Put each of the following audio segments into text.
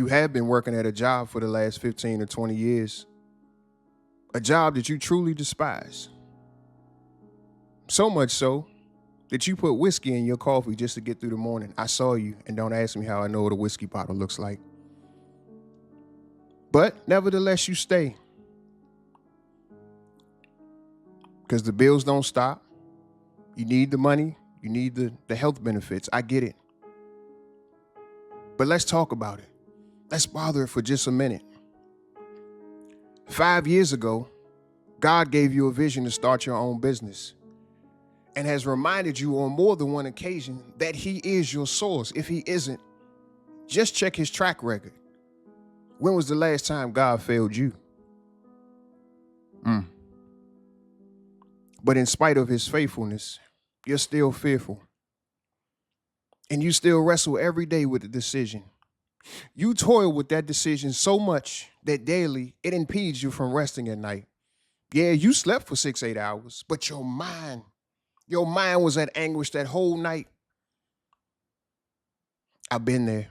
You have been working at a job for the last 15 or 20 years, a job that you truly despise. So much so that you put whiskey in your coffee just to get through the morning. I saw you, and don't ask me how I know what a whiskey bottle looks like. But nevertheless, you stay. Because the bills don't stop. You need the money. You need the health benefits. I get it. But let's talk about it. Let's bother it for just a minute. 5 years ago, God gave you a vision to start your own business and has reminded you on more than one occasion that he is your source. If he isn't, just check his track record. When was the last time God failed you? But in spite of his faithfulness, you're still fearful. And you still wrestle every day with the decision. You toil with that decision so much that daily it impedes you from resting at night. Yeah, you slept for 6-8 hours, but your mind was at anguish that whole night. I've been there.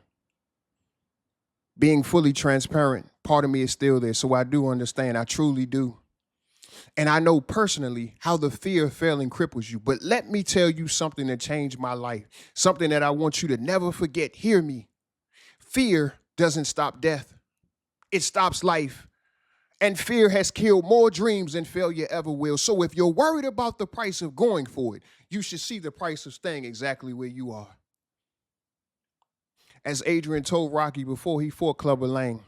Being fully transparent, part of me is still there, so I do understand. I truly do. And I know personally how the fear of failing cripples you. But let me tell you something that changed my life, something that I want you to never forget. Hear me. Fear doesn't stop death. It stops life. And fear has killed more dreams than failure ever will. So if you're worried about the price of going for it, you should see the price of staying exactly where you are. As Adrian told Rocky before he fought Clubber Lang,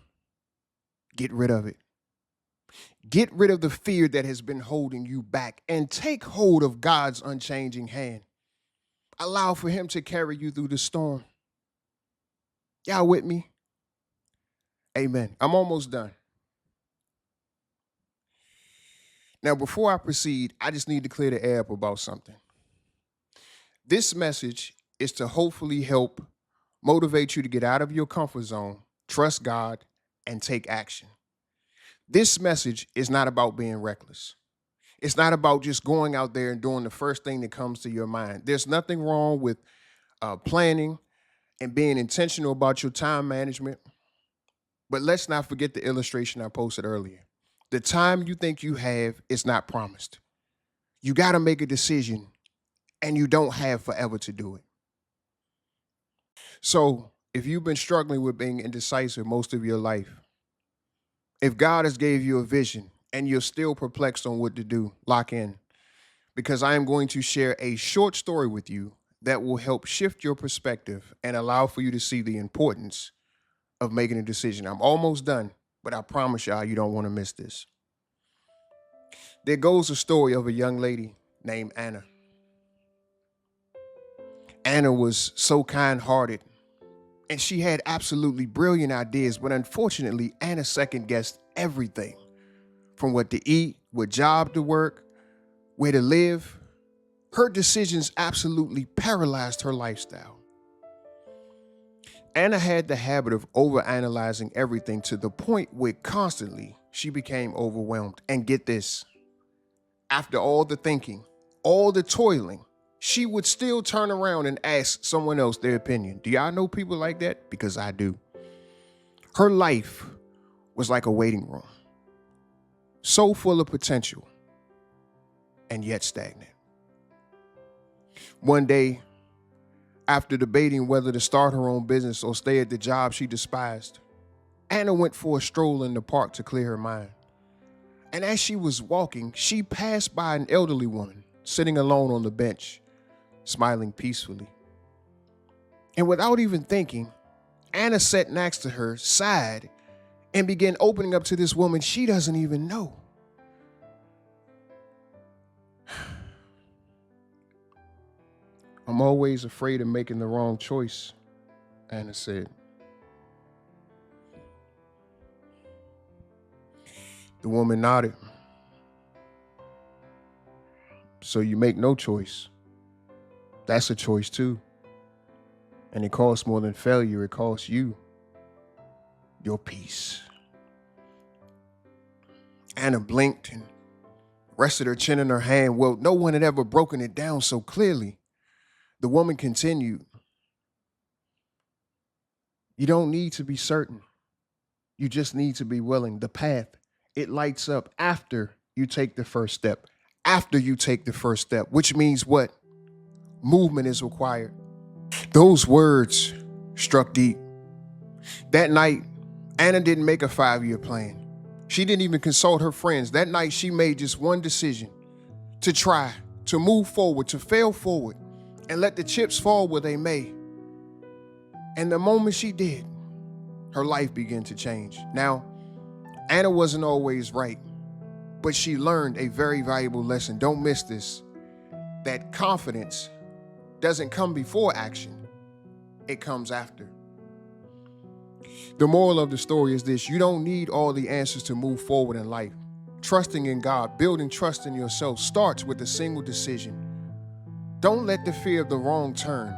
get rid of it. Get rid of the fear that has been holding you back and take hold of God's unchanging hand. Allow for him to carry you through the storm. Y'all with me? Amen. I'm almost done. Now, before I proceed, I just need to clear the air up about something. This message is to hopefully help motivate you to get out of your comfort zone, trust God, and take action. This message is not about being reckless. It's not about just going out there and doing the first thing that comes to your mind. There's nothing wrong with planning and being intentional about your time management. But let's not forget the illustration I posted earlier. The time you think you have is not promised. You got to make a decision, and you don't have forever to do it. So if you've been struggling with being indecisive most of your life, if God has gave you a vision and you're still perplexed on what to do, lock in, because I am going to share a short story with you that will help shift your perspective and allow for you to see the importance of making a decision. I'm almost done, but I promise y'all you don't want to miss this. There goes a story of a young lady named Anna. Anna was so kind-hearted, and she had absolutely brilliant ideas, but unfortunately, Anna second-guessed everything, from what to eat, what job to work, where to live. Her decisions absolutely paralyzed her lifestyle. Anna had the habit of overanalyzing everything to the point where constantly she became overwhelmed. And get this, after all the thinking, all the toiling, she would still turn around and ask someone else their opinion. Do y'all know people like that? Because I do. Her life was like a waiting room, so full of potential and yet stagnant. One day, after debating whether to start her own business or stay at the job she despised, Anna went for a stroll in the park to clear her mind. And as she was walking, she passed by an elderly woman sitting alone on the bench, smiling peacefully. And without even thinking, Anna sat next to her, sighed, and began opening up to this woman she doesn't even know. I'm always afraid of making the wrong choice, Anna said. The woman nodded. So you make no choice. That's a choice too. And it costs more than failure. It costs you your peace. Anna blinked and rested her chin in her hand. Well, no one had ever broken it down so clearly. The woman continued, you don't need to be certain. You just need to be willing. The path, it lights up after you take the first step. After you take the first step, which means what? Movement is required. Those words struck deep. That night, Anna didn't make a 5-year plan. She didn't even consult her friends. That night, she made just one decision: to try, to move forward, to fail forward, and let the chips fall where they may. And the moment she did, her life began to change. Now, Anna wasn't always right, but she learned a very valuable lesson. Don't miss this: that confidence doesn't come before action, it comes after. The moral of the story is this: you don't need all the answers to move forward in life. Trusting in God, building trust in yourself starts with a single decision. Don't let the fear of the wrong turn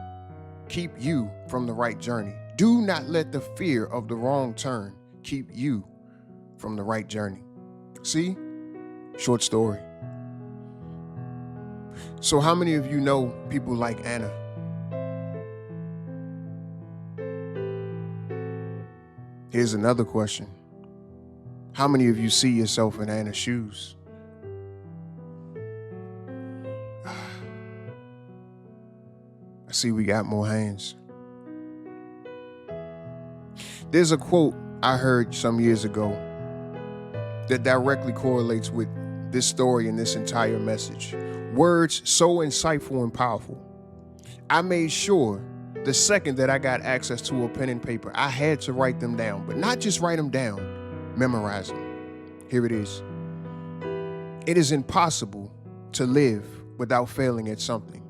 keep you from the right journey. Do not let the fear of the wrong turn keep you from the right journey. See? Short story. So how many of you know people like Anna? Here's another question. How many of you see yourself in Anna's shoes? I see we got more hands. There's a quote I heard some years ago that directly correlates with this story and this entire message. Words so insightful and powerful. I made sure the second that I got access to a pen and paper, I had to write them down, but not just write them down, memorize them. Here it is. It is impossible to live without failing at something,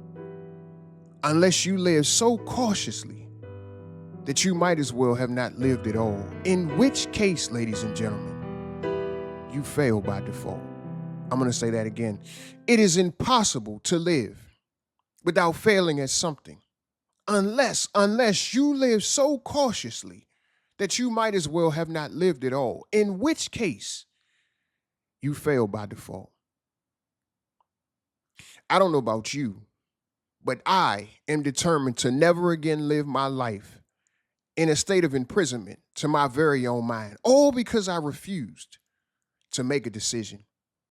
unless you live so cautiously that you might as well have not lived at all. In which case, ladies and gentlemen, you fail by default. I'm going to say that again. It is impossible to live without failing at something, unless you live so cautiously that you might as well have not lived at all. In which case, you fail by default. I don't know about you, but I am determined to never again live my life in a state of imprisonment to my very own mind, all because I refused to make a decision.